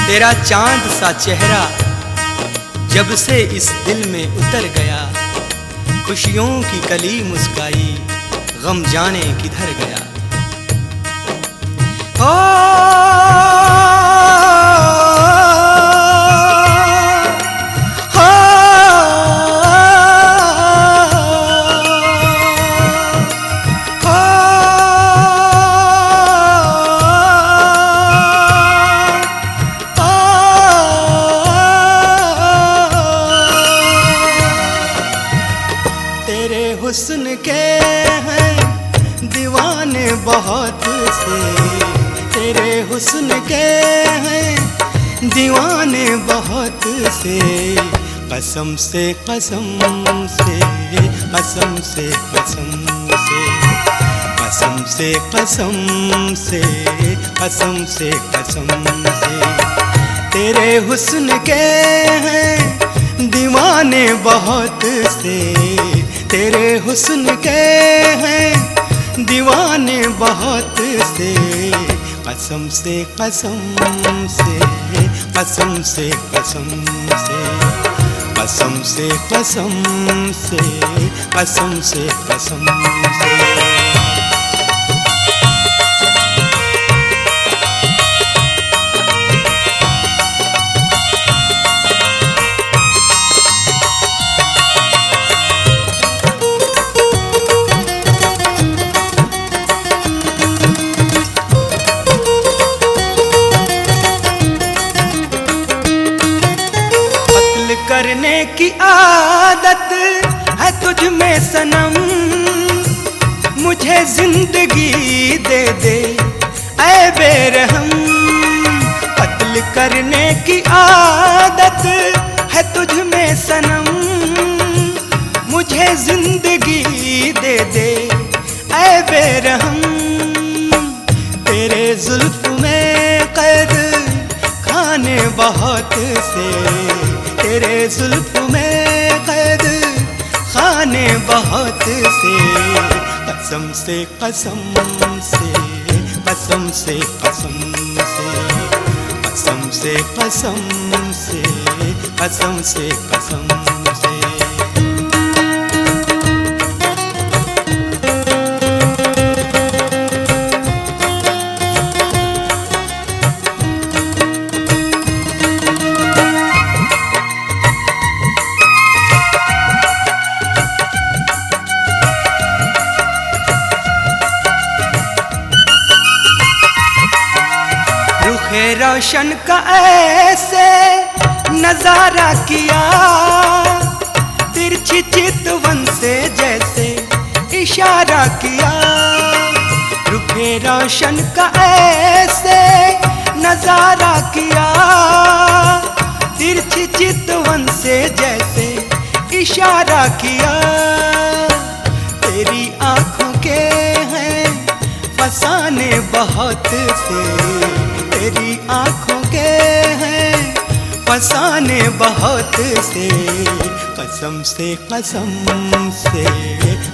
तेरा चांद सा चेहरा जब से इस दिल में उतर गया, खुशियों की कली मुस्काई, गम जाने किधर गया। तेरे हुस्न के हैं दीवाने बहुत से, तेरे हुस्न के हैं दीवाने बहुत से, कसम से कसम से कसम से कसम से कसम से कसम से कसम से कसम से, तेरे हुस्न के हैं दीवाने बहुत से, तेरे हुस्न के हैं दीवाने बहुत से, कसम से कसम से कसम से कसम से कसम से कसम से कसम से कसम से। करने की आदत है तुझ में सनम, मुझे जिंदगी दे दे ऐ बेरहम। कत्ल करने की आदत है तुझ में सनम, मुझे जिंदगी दे दे ऐ बेरहम। तेरे जुल्फ में कैद खाने बहुत से, तेरे जुल्फ में कैद खाने बहुत से, कसम से कसम से कसम से कसम से कसम से कसम से कसम से कसम से। रोशन का ऐसे नजारा किया, तिरछी चितवन से जैसे इशारा किया। रुखे रोशन का ऐसे नजारा किया, तिरछी चितवन से जैसे इशारा किया। तेरी आंखों के हैं फसाने बहुत से, तेरी आंखों के हैं फसाने बहुत से, कसम से कसम से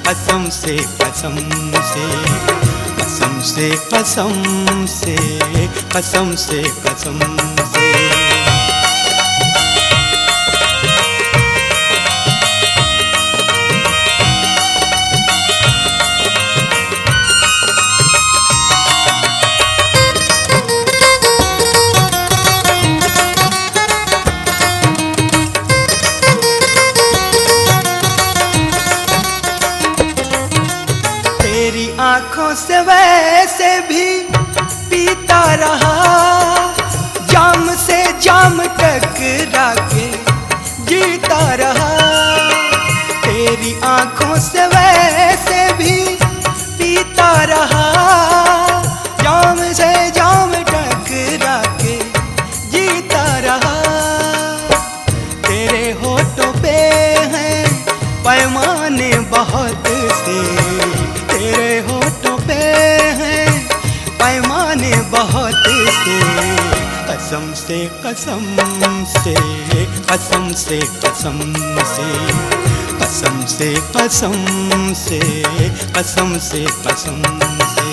कसम से कसम से कसम से कसम से कसम से कसम से। आँखों से वैसे भी पीता रहा, जाम से जाम टकरा के जीता रहा। तेरी आँखों से वैसे भी पीता रहा, जाम से जाम टकरा के जीता रहा। तेरे होठों पे हैं पैमाने बहुत से, तेरे होठों पे हैं पैमाने बहुत से, कसम से कसम से कसम से कसम से कसम से कसम से कसम से कसम से।